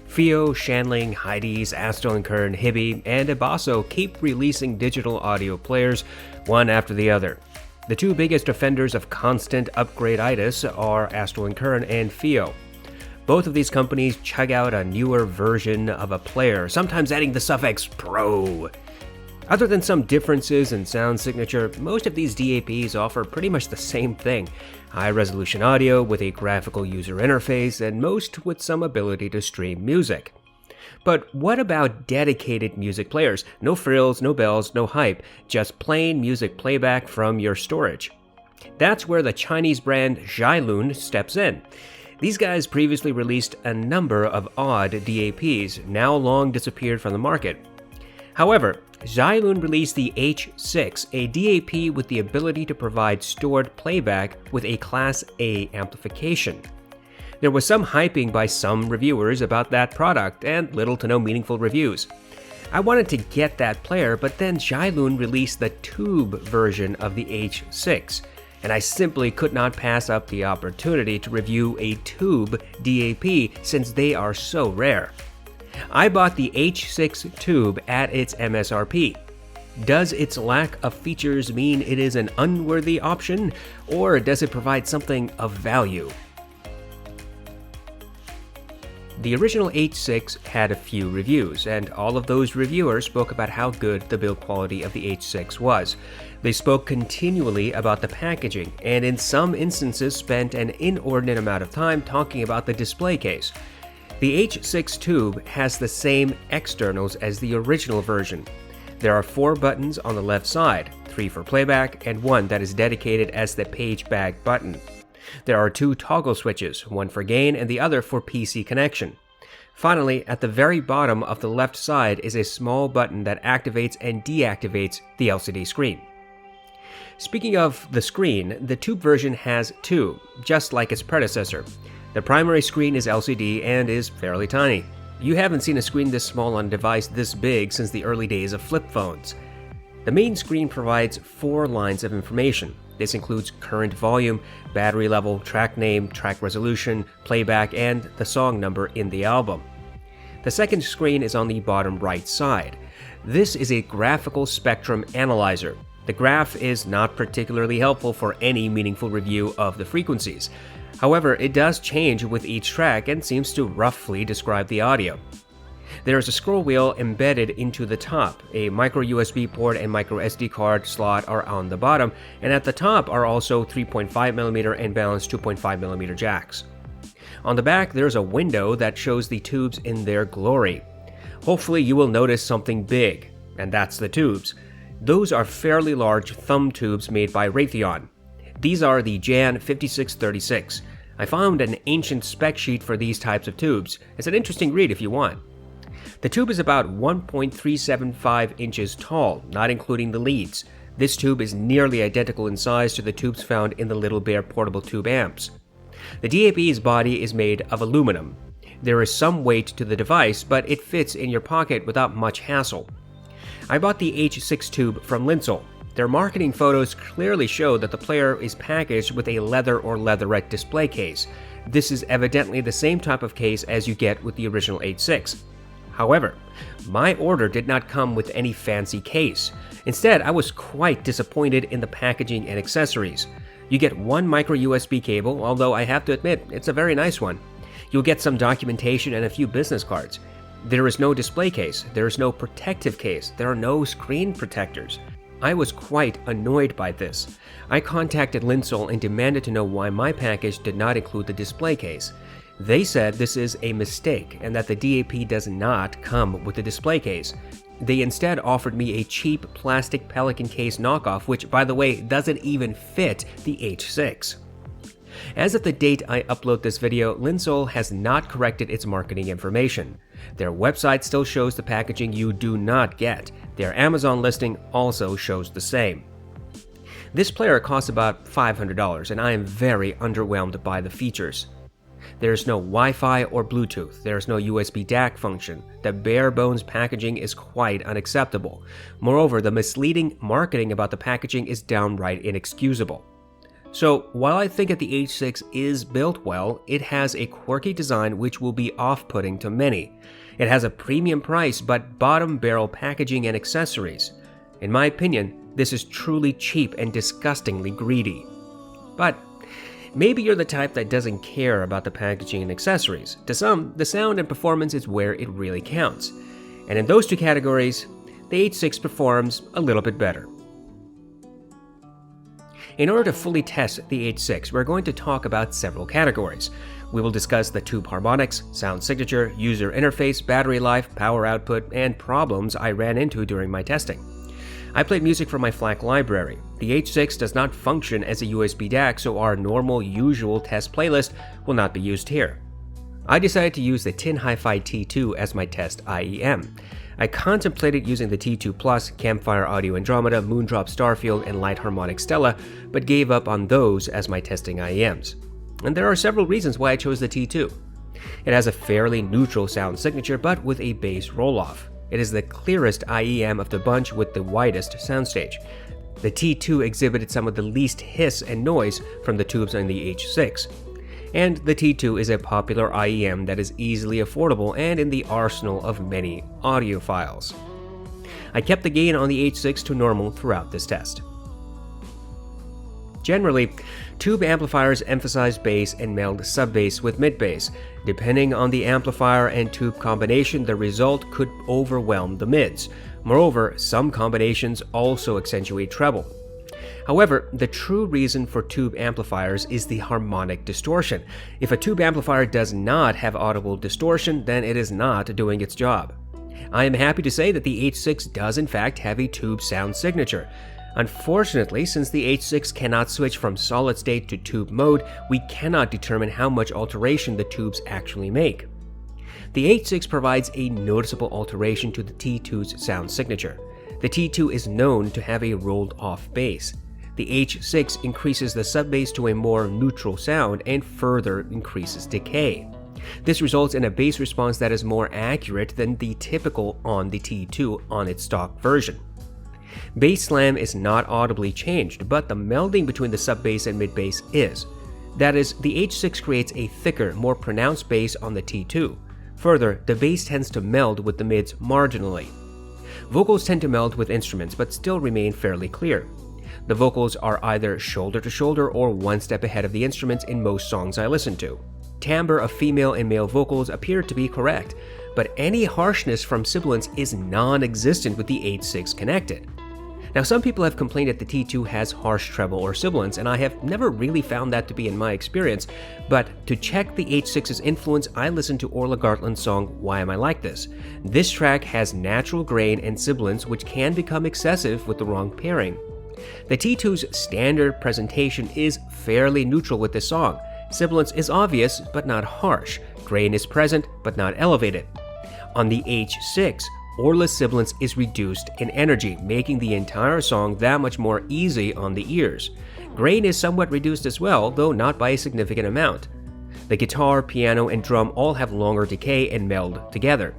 Fio, Xuelin, audeze, Xuelin, hifi, and audeze keep releasing digital audio players one after the other. The two biggest offenders of constant upgrade audeze are Xuelin and Fio. Both of these companies chug out a newer version of a player, sometimes adding the suffix Pro. Other than some differences in sound signature, most of these DAPs offer pretty much the same thing: high-resolution audio with a graphical user interface, and most with some ability to stream music. But what about dedicated music players? No frills, no bells, no hype, just plain music playback from your storage. That's where the Chinese brand Xuelin steps in. These guys previously released a number of odd DAPs, now long disappeared from the market. However, Xuelin released the H6, a DAP with the ability to provide stored playback with a Class A amplification. There was some hyping by some reviewers about that product, and little to no meaningful reviews. I wanted to get that player, but then Xuelin released the tube version of the H6, and I simply could not pass up the opportunity to review a tube DAP since they are so rare. I bought the H6 tube at its MSRP. Does its lack of features mean it is an unworthy option, or does it provide something of value? The original H6 had a few reviews, and all of those reviewers spoke about how good the build quality of the H6 was. They spoke continually about the packaging, and in some instances spent an inordinate amount of time talking about the display case. The H6 tube has the same externals as the original version. There are 4 buttons on the left side, 3 for playback and 1 that is dedicated as the page back button. There are 2 toggle switches, one for gain and the other for PC connection. Finally, at the very bottom of the left side is a small button that activates and deactivates the LCD screen. Speaking of the screen, the tube version has 2, just like its predecessor. The primary screen is LCD and is fairly tiny. You haven't seen a screen this small on a device this big since the early days of flip phones. The main screen provides 4 lines of information. This includes current volume, battery level, track name, track resolution, playback, and the song number in the album. The second screen is on the bottom right side. This is a graphical spectrum analyzer. The graph is not particularly helpful for any meaningful review of the frequencies. However, it does change with each track and seems to roughly describe the audio. There is a scroll wheel embedded into the top. A micro USB port and micro SD card slot are on the bottom, and at the top are also 3.5mm and balanced 2.5mm jacks. On the back, there's a window that shows the tubes in their glory. Hopefully you will notice something big, and that's the tubes. Those are fairly large thumb tubes made by Raytheon. These are the Jan 5636. I found an ancient spec sheet for these types of tubes. It's an interesting read if you want. The tube is about 1.375 inches tall, not including the leads. This tube is nearly identical in size to the tubes found in the Little Bear portable tube amps. The DAP's body is made of aluminum. There is some weight to the device, but it fits in your pocket without much hassle. I bought the H6 tube from Linsol. Their marketing photos clearly show that the player is packaged with a leather or leatherette display case. This is evidently the same type of case as you get with the original H6. However, my order did not come with any fancy case. Instead, I was quite disappointed in the packaging and accessories. You get 1 micro USB cable, although I have to admit, it's a very nice one. You'll get some documentation and a few business cards. There is no display case, there is no protective case, there are no screen protectors. I was quite annoyed by this. I contacted Linsol and demanded to know why my package did not include the display case. They said this is a mistake and that the DAP does not come with a display case. They instead offered me a cheap plastic Pelican case knockoff, which, by the way, doesn't even fit the H6. As of the date I upload this video, Linsol has not corrected its marketing information. Their website still shows the packaging you do not get. Their Amazon listing also shows the same. This player costs about $500, and I am very underwhelmed by the features. There's no Wi-Fi or Bluetooth. There's no USB DAC function. The bare-bones packaging is quite unacceptable. Moreover, the misleading marketing about the packaging is downright inexcusable. So, while I think that the H6 is built well, it has a quirky design which will be off-putting to many. It has a premium price but bottom-barrel packaging and accessories. In my opinion, this is truly cheap and disgustingly greedy. But maybe you're the type that doesn't care about the packaging and accessories. To some, the sound and performance is where it really counts. And in those two categories, the H6 performs a little bit better. In order to fully test the H6, we're going to talk about several categories. We will discuss the tube harmonics, sound signature, user interface, battery life, power output, and problems I ran into during my testing. I played music from my FLAC library. The H6 does not function as a USB DAC, so our normal, usual test playlist will not be used here. I decided to use the Tin Hi-Fi T2 as my test IEM. I contemplated using the T2 Plus, Campfire Audio Andromeda, Moondrop Starfield, and Light Harmonic Stella, but gave up on those as my testing IEMs. And there are several reasons why I chose the T2. It has a fairly neutral sound signature, but with a bass roll-off. It is the clearest IEM of the bunch with the widest soundstage. The T2 exhibited some of the least hiss and noise from the tubes on the H6. And the T2 is a popular IEM that is easily affordable and in the arsenal of many audiophiles. I kept the gain on the H6 to normal throughout this test. Generally, tube amplifiers emphasize bass and meld sub-bass with mid-bass. Depending on the amplifier and tube combination, the result could overwhelm the mids. Moreover, some combinations also accentuate treble. However, the true reason for tube amplifiers is the harmonic distortion. If a tube amplifier does not have audible distortion, then it is not doing its job. I am happy to say that the H6 does in fact have a tube sound signature. Unfortunately, since the H6 cannot switch from solid state to tube mode, we cannot determine how much alteration the tubes actually make. The H6 provides a noticeable alteration to the T2's sound signature. The T2 is known to have a rolled-off bass. The H6 increases the sub-bass to a more neutral sound and further increases decay. This results in a bass response that is more accurate than the typical on the T2 on its stock version. Bass slam is not audibly changed, but the melding between the sub-bass and mid-bass is. That is, the H6 creates a thicker, more pronounced bass on the T2. Further, the bass tends to meld with the mids marginally. Vocals tend to meld with instruments, but still remain fairly clear. The vocals are either shoulder to shoulder or one step ahead of the instruments in most songs I listen to. Timbre of female and male vocals appear to be correct, but any harshness from sibilants is non-existent with the H6 connected. Now, some people have complained that the T2 has harsh treble or sibilants, and I have never really found that to be in my experience, but to check the H6's influence, I listened to Orla Gartland's song Why Am I Like This? This track has natural grain and sibilants which can become excessive with the wrong pairing. The T2's standard presentation is fairly neutral with this song. Sibilance is obvious, but not harsh. Grain is present, but not elevated. On the H6, Orla's sibilance is reduced in energy, making the entire song that much more easy on the ears. Grain is somewhat reduced as well, though not by a significant amount. The guitar, piano, and drum all have longer decay and meld together.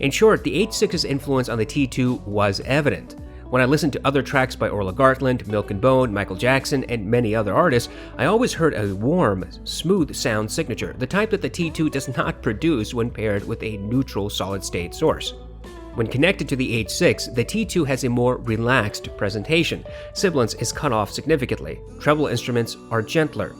In short, the H6's influence on the T2 was evident. When I listened to other tracks by Orla Gartland, Milk and Bone, Michael Jackson, and many other artists, I always heard a warm, smooth sound signature, the type that the T2 does not produce when paired with a neutral solid-state source. When connected to the H6, the T2 has a more relaxed presentation. Sibilance is cut off significantly. Treble instruments are gentler.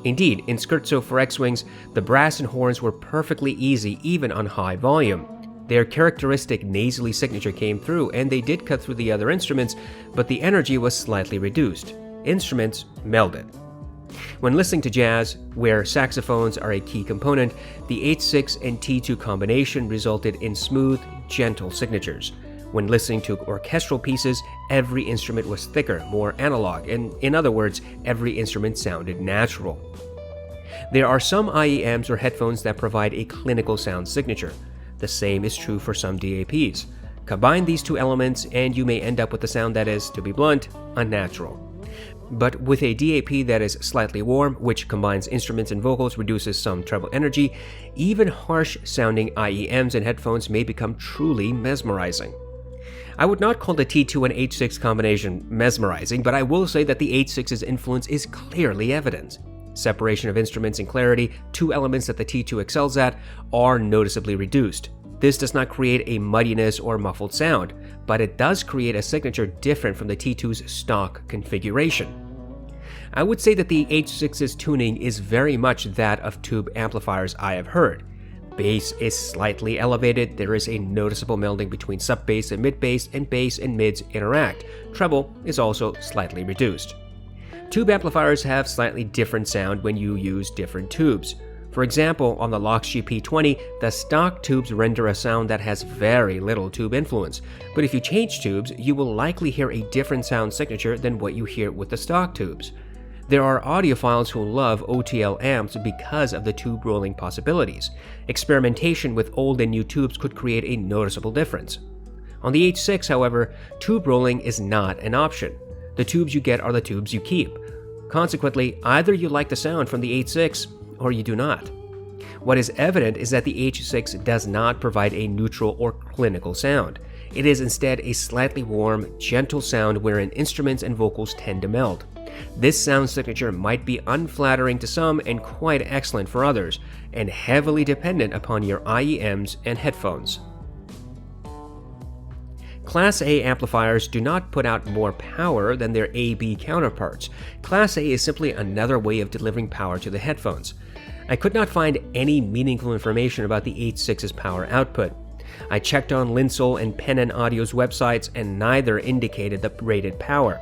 Indeed, in Scherzo for X-Wings, the brass and horns were perfectly easy even on high volume. Their characteristic nasally signature came through, and they did cut through the other instruments, but the energy was slightly reduced. Instruments melded. When listening to jazz, where saxophones are a key component, the H6 and T2 combination resulted in smooth, gentle signatures. When listening to orchestral pieces, every instrument was thicker, more analog, and in other words, every instrument sounded natural. There are some IEMs or headphones that provide a clinical sound signature. The same is true for some DAPs. Combine these two elements and you may end up with a sound that is, to be blunt, unnatural. But with a DAP that is slightly warm, which combines instruments and vocals, reduces some treble energy, even harsh-sounding IEMs and headphones may become truly mesmerizing. I would not call the T2 and H6 combination mesmerizing, but I will say that the H6's influence is clearly evident. Separation of instruments and clarity, two elements that the T2 excels at, are noticeably reduced. This does not create a muddiness or muffled sound, but it does create a signature different from the T2's stock configuration. I would say that the H6's tuning is very much that of tube amplifiers I have heard. Bass is slightly elevated, there is a noticeable melding between sub-bass and mid-bass, and bass and mids interact. Treble is also slightly reduced. Tube amplifiers have slightly different sound when you use different tubes. For example, on the Lox GP20, the stock tubes render a sound that has very little tube influence, but if you change tubes, you will likely hear a different sound signature than what you hear with the stock tubes. There are audiophiles who love OTL amps because of the tube rolling possibilities. Experimentation with old and new tubes could create a noticeable difference. On the H6, however, tube rolling is not an option. The tubes you get are the tubes you keep. Consequently, either you like the sound from the H6 or you do not. What is evident is that the H6 does not provide a neutral or clinical sound. It is instead a slightly warm, gentle sound wherein instruments and vocals tend to meld. This sound signature might be unflattering to some and quite excellent for others, and heavily dependent upon your IEMs and headphones. Class A amplifiers do not put out more power than their AB counterparts. Class A is simply another way of delivering power to the headphones. I could not find any meaningful information about the H6's power output. I checked on Linsol and Pen & Audio's websites, and neither indicated the rated power.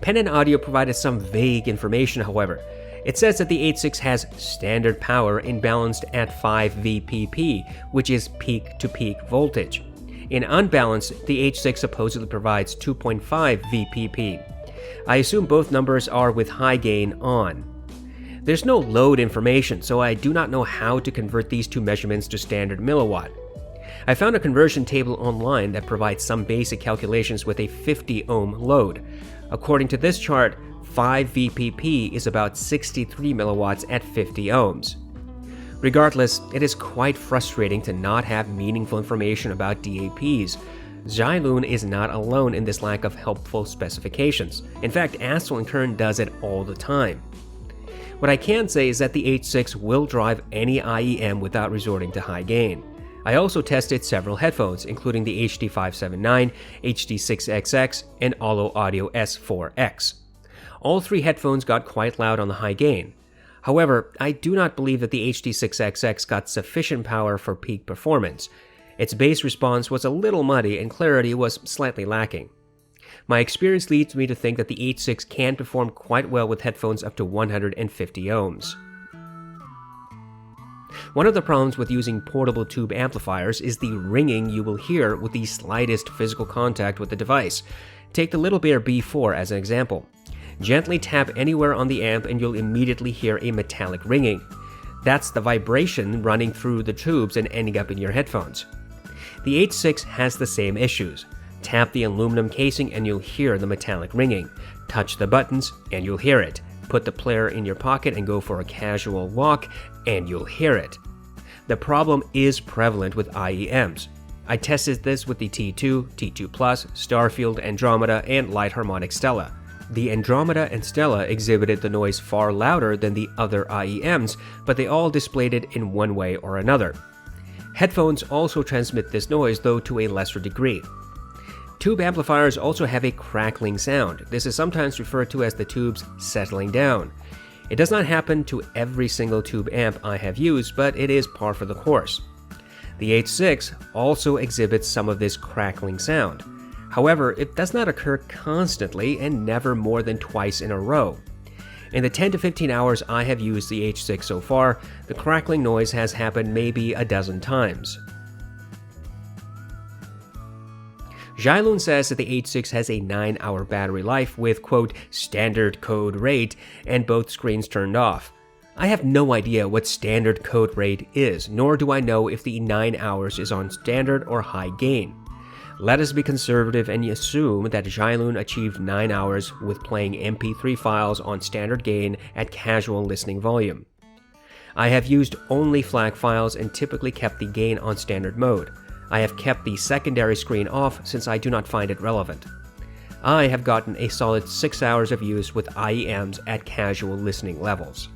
Pen & Audio provided some vague information, however. It says that the H6 has standard power imbalanced at 5 VPP, which is peak-to-peak voltage. In unbalanced, the H6 supposedly provides 2.5 VPP. I assume both numbers are with high gain on. There's no load information, so I do not know how to convert these two measurements to standard milliwatt. I found a conversion table online that provides some basic calculations with a 50 ohm load. According to this chart, 5 VPP is about 63 milliwatts at 50 ohms. Regardless, it is quite frustrating to not have meaningful information about DAPs. Xuelin is not alone in this lack of helpful specifications. In fact, Ansel and Kern does it all the time. What I can say is that the H6 will drive any IEM without resorting to high gain. I also tested several headphones, including the HD579, HD6XX, and Allo Audio S4X. All three headphones got quite loud on the high gain. However, I do not believe that the HD6XX got sufficient power for peak performance. Its bass response was a little muddy and clarity was slightly lacking. My experience leads me to think that the H6 can perform quite well with headphones up to 150 ohms. One of the problems with using portable tube amplifiers is the ringing you will hear with the slightest physical contact with the device. Take the Little Bear B4 as an example. Gently tap anywhere on the amp and you'll immediately hear a metallic ringing. That's the vibration running through the tubes and ending up in your headphones. The H6 has the same issues. Tap the aluminum casing and you'll hear the metallic ringing. Touch the buttons and you'll hear it. Put the player in your pocket and go for a casual walk and you'll hear it. The problem is prevalent with IEMs. I tested this with the T2, T2 Plus, Starfield, Andromeda, and Light Harmonic Stella. The Andromeda and Stella exhibited the noise far louder than the other IEMs, but they all displayed it in one way or another. Headphones also transmit this noise, though to a lesser degree. Tube amplifiers also have a crackling sound. This is sometimes referred to as the tubes settling down. It does not happen to every single tube amp I have used, but it is par for the course. The H6 also exhibits some of this crackling sound. However, it does not occur constantly and never more than twice in a row. In the 10 to 15 hours I have used the H6 so far, the crackling noise has happened maybe a dozen times. Xuelin says that the H6 has a 9-hour battery life with, quote, standard code rate and both screens turned off. I have no idea what standard code rate is, nor do I know if the 9 hours is on standard or high gain. Let us be conservative and assume that Xuelin achieved 9 hours with playing MP3 files on standard gain at casual listening volume. I have used only FLAC files and typically kept the gain on standard mode. I have kept the secondary screen off since I do not find it relevant. I have gotten a solid 6 hours of use with IEMs at casual listening levels.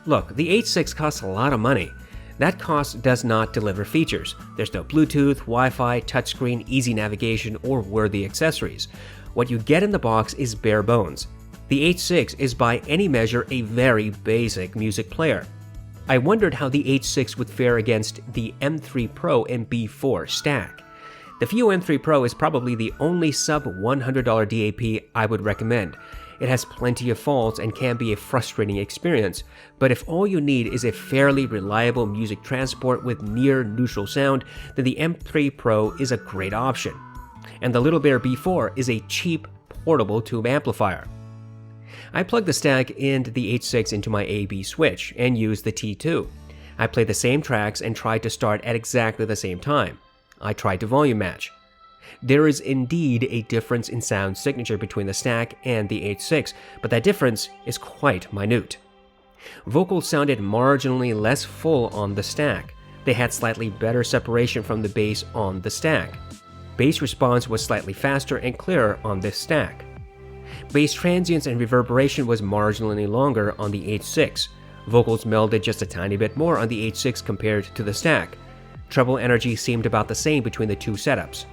Look, the H6 costs a lot of money. That cost does not deliver features. There's no Bluetooth, Wi-Fi, touchscreen, easy navigation, or worthy accessories. What you get in the box is bare bones. The H6 is by any measure a very basic music player. I wondered how the H6 would fare against the M3 Pro and B4 stack. The FIO M3 Pro is probably the only sub-$100 DAP I would recommend. It has plenty of faults and can be a frustrating experience, but if all you need is a fairly reliable music transport with near neutral sound, then the M3 Pro is a great option. And the Little Bear B4 is a cheap, portable tube amplifier. I plugged the stack and the H6 into my A/B switch and used the T2. I played the same tracks and tried to start at exactly the same time. I tried to volume match. There is indeed a difference in sound signature between the stack and the H6, but that difference is quite minute. Vocals sounded marginally less full on the stack. They had slightly better separation from the bass on the stack. Bass response was slightly faster and clearer on this stack. Bass transients and reverberation was marginally longer on the H6. Vocals melded just a tiny bit more on the H6 compared to the stack. Treble energy seemed about the same between the two setups.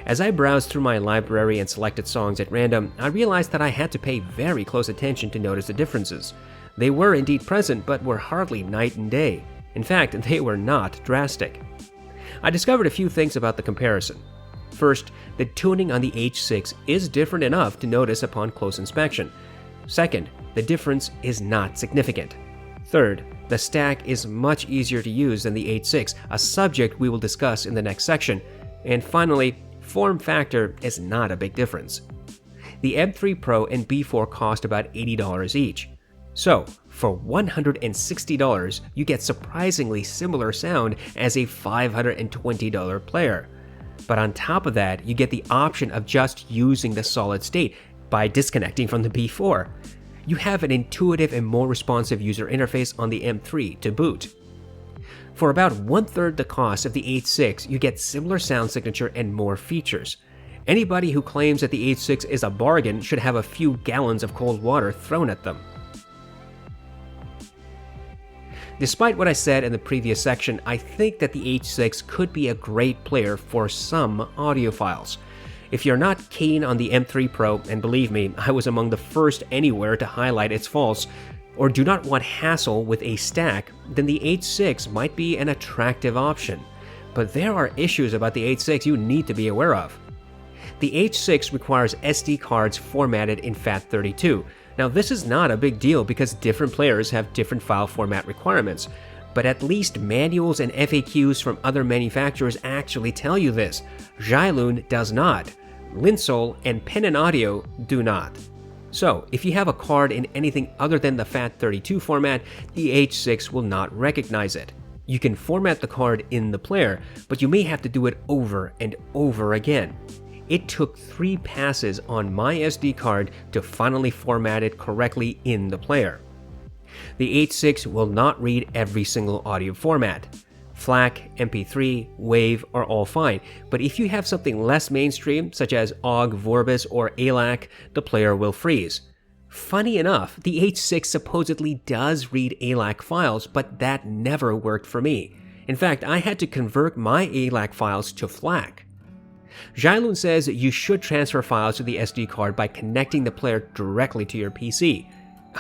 As I browsed through my library and selected songs at random, I realized that I had to pay very close attention to notice the differences. They were indeed present, but were hardly night and day. In fact, they were not drastic. I discovered a few things about the comparison. First, the tuning on the H6 is different enough to notice upon close inspection. Second, the difference is not significant. Third, the stack is much easier to use than the H6, a subject we will discuss in the next section. And finally, form factor is not a big difference. The M3 Pro and B4 cost about $80 each. So, for $160, you get surprisingly similar sound as a $520 player. But on top of that, you get the option of just using the solid state by disconnecting from the B4. You have an intuitive and more responsive user interface on the M3 to boot. For about 1/3 the cost of the H6, you get similar sound signature and more features. Anybody who claims that the H6 is a bargain should have a few gallons of cold water thrown at them. Despite what I said in the previous section, I think that the H6 could be a great player for some audiophiles. If you're not keen on the M3 Pro, and believe me, I was among the first anywhere to highlight its faults, or do not want hassle with a stack, then the H6 might be an attractive option. But there are issues about the H6 you need to be aware of. The H6 requires SD cards formatted in FAT32. Now this is not a big deal because different players have different file format requirements, but at least manuals and FAQs from other manufacturers actually tell you this. Xuelin does not. Linsol and Pen & Audio do not. So, if you have a card in anything other than the FAT32 format, the H6 will not recognize it. You can format the card in the player, but you may have to do it over and over again. It took 3 passes on my SD card to finally format it correctly in the player. The H6 will not read every single audio format. FLAC, MP3, WAV are all fine, but if you have something less mainstream, such as OGG, Vorbis, or ALAC, the player will freeze. Funny enough, the H6 supposedly does read ALAC files, but that never worked for me. In fact, I had to convert my ALAC files to FLAC. Xuelin says you should transfer files to the SD card by connecting the player directly to your PC.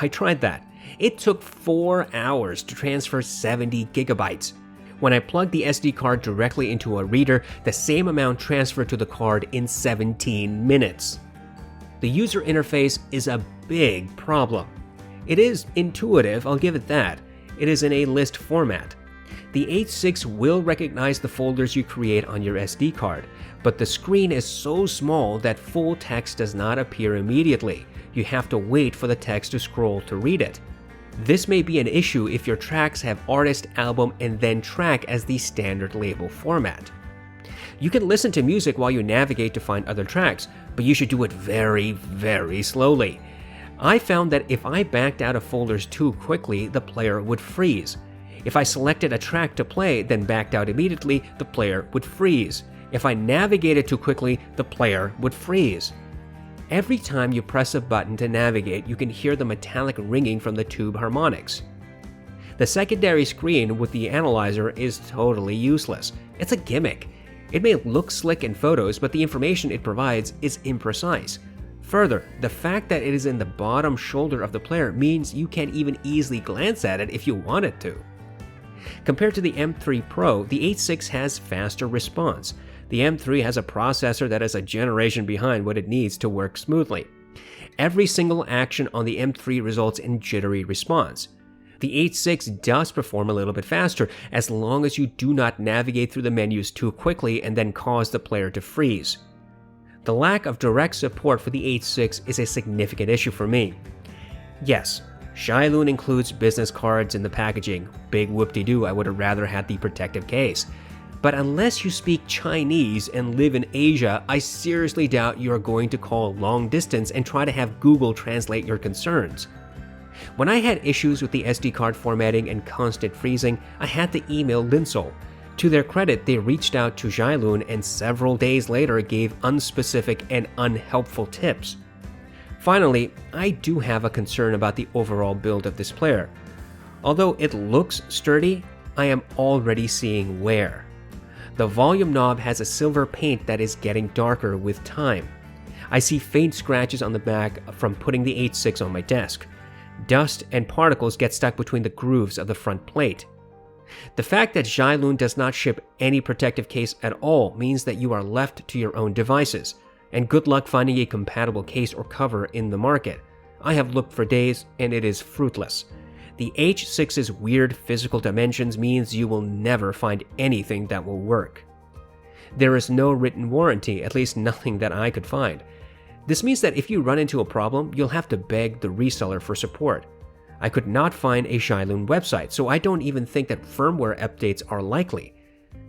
I tried that. It took 4 hours to transfer 70 gigabytes. When I plugged the SD card directly into a reader, the same amount transferred to the card in 17 minutes. The user interface is a big problem. It is intuitive, I'll give it that. It is in a list format. The H6 will recognize the folders you create on your SD card, but the screen is so small that full text does not appear immediately. You have to wait for the text to scroll to read it. This may be an issue if your tracks have artist, album, and then track as the standard label format. You can listen to music while you navigate to find other tracks, but you should do it very, very slowly. I found that if I backed out of folders too quickly, the player would freeze. If I selected a track to play, then backed out immediately, the player would freeze. If I navigated too quickly, the player would freeze. Every time you press a button to navigate, you can hear the metallic ringing from the tube harmonics. The secondary screen with the analyzer is totally useless. It's a gimmick. It may look slick in photos, but the information it provides is imprecise. Further, the fact that it is in the bottom shoulder of the player means you can't even easily glance at it if you wanted to. Compared to the M3 Pro, the H6 has faster response. The M3 has a processor that is a generation behind what it needs to work smoothly. Every single action on the M3 results in jittery response. The H6 does perform a little bit faster, as long as you do not navigate through the menus too quickly and then cause the player to freeze. The lack of direct support for the H6 is a significant issue for me. Yes, Xuelin includes business cards in the packaging. Big whoop-de-doo, I would have rather had the protective case. But unless you speak Chinese and live in Asia, I seriously doubt you are going to call long distance and try to have Google translate your concerns. When I had issues with the SD card formatting and constant freezing, I had to email Linsol. To their credit, they reached out to Xuelin and several days later gave unspecific and unhelpful tips. Finally, I do have a concern about the overall build of this player. Although it looks sturdy, I am already seeing wear. The volume knob has a silver paint that is getting darker with time. I see faint scratches on the back from putting the H6 on my desk. Dust and particles get stuck between the grooves of the front plate. The fact that Xuelin does not ship any protective case at all means that you are left to your own devices, and good luck finding a compatible case or cover in the market. I have looked for days and it is fruitless. The H6's weird physical dimensions means you will never find anything that will work. There is no written warranty, at least nothing that I could find. This means that if you run into a problem, you'll have to beg the reseller for support. I could not find a Xuelin website, so I don't even think that firmware updates are likely.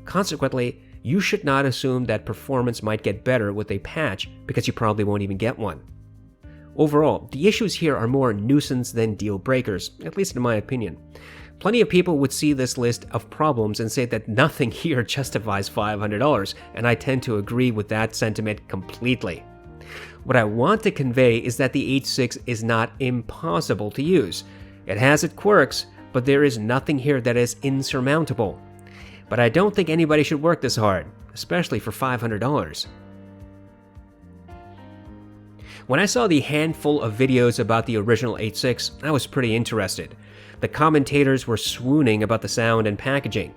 Consequently, you should not assume that performance might get better with a patch because you probably won't even get one. Overall, the issues here are more nuisance than deal breakers, at least in my opinion. Plenty of people would see this list of problems and say that nothing here justifies $500, and I tend to agree with that sentiment completely. What I want to convey is that the H6 is not impossible to use. It has its quirks, but there is nothing here that is insurmountable. But I don't think anybody should work this hard, especially for $500. When I saw the handful of videos about the original H6, I was pretty interested. The commentators were swooning about the sound and packaging,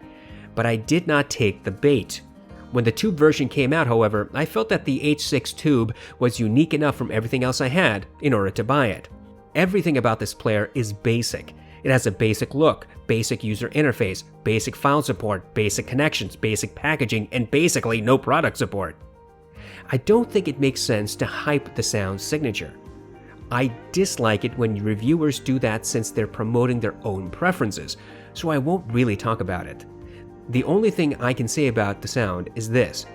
but I did not take the bait. When the tube version came out, however, I felt that the H6 tube was unique enough from everything else I had in order to buy it. Everything about this player is basic. It has a basic look, basic user interface, basic file support, basic connections, basic packaging, and basically no product support. I don't think it makes sense to hype the sound signature. I dislike it when reviewers do that since they're promoting their own preferences, so I won't really talk about it. The only thing I can say about the sound is this: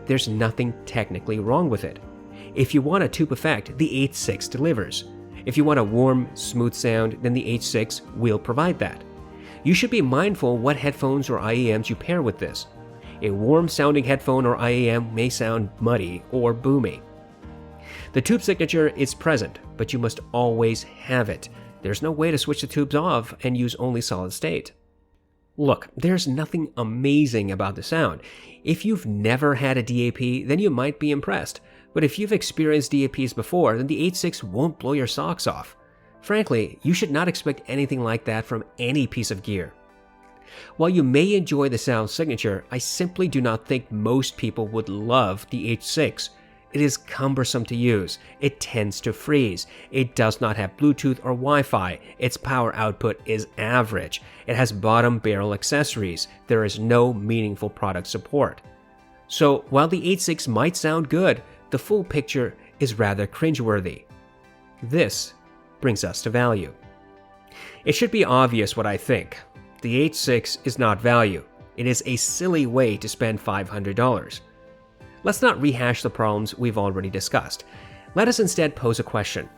there's nothing technically wrong with it. If you want a tube effect, the H6 delivers. If you want a warm, smooth sound, then the H6 will provide that. You should be mindful what headphones or IEMs you pair with this. A warm-sounding headphone or IEM may sound muddy or boomy. The tube signature is present, but you must always have it. There's no way to switch the tubes off and use only solid state. Look, there's nothing amazing about the sound. If you've never had a DAP, then you might be impressed. But if you've experienced DAPs before, then the H6 won't blow your socks off. Frankly, you should not expect anything like that from any piece of gear. While you may enjoy the sound signature, I simply do not think most people would love the H6. It is cumbersome to use, it tends to freeze, it does not have Bluetooth or Wi-Fi, its power output is average, it has bottom barrel accessories, there is no meaningful product support. So while the H6 might sound good, the full picture is rather cringeworthy. This brings us to value. It should be obvious what I think. The H6 is not value. It is a silly way to spend $500. Let's not rehash the problems we've already discussed. Let us instead pose a question.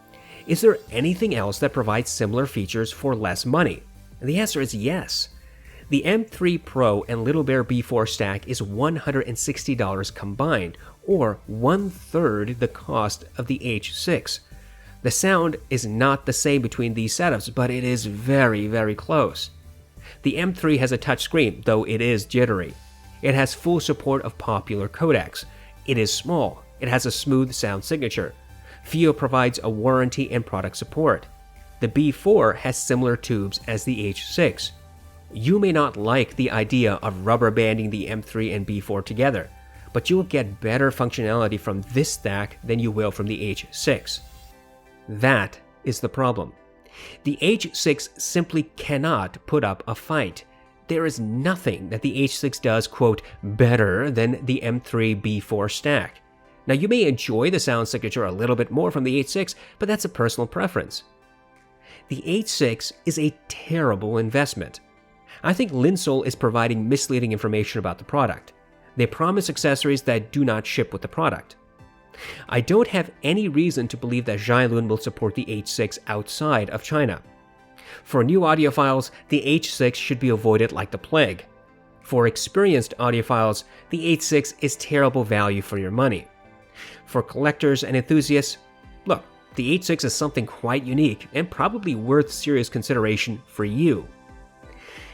Is there anything else that provides similar features for less money? And the answer is yes. The M3 Pro and Little Bear B4 stack is $160 combined, or 1/3 the cost of the H6. The sound is not the same between these setups, but it is very, very close. The M3 has a touchscreen, though it is jittery. It has full support of popular codecs. It is small. It has a smooth sound signature. FIO provides a warranty and product support. The B4 has similar tubes as the H6. You may not like the idea of rubber banding the M3 and B4 together, but you will get better functionality from this stack than you will from the H6. That is the problem. The H6 simply cannot put up a fight. There is nothing that the H6 does, quote, better than the M3 B4 stack. Now, you may enjoy the sound signature a little bit more from the H6, but that's a personal preference. The H6 is a terrible investment. I think Linsol is providing misleading information about the product. They promise accessories that do not ship with the product. I don't have any reason to believe that Xuelin will support the H6 outside of China. For new audiophiles, the H6 should be avoided like the plague. For experienced audiophiles, the H6 is terrible value for your money. For collectors and enthusiasts, look, the H6 is something quite unique and probably worth serious consideration for you.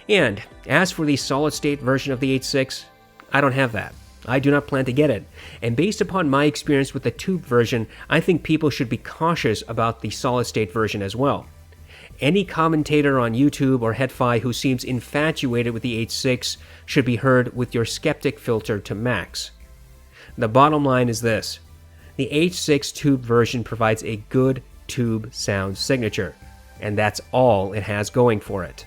And as for the solid-state version of the H6, I don't have that. I do not plan to get it, and based upon my experience with the tube version, I think people should be cautious about the solid-state version as well. Any commentator on YouTube or hifi who seems infatuated with the H6 should be heard with your skeptic filter to max. The bottom line is this: the H6 tube version provides a good tube sound signature, and that's all it has going for it.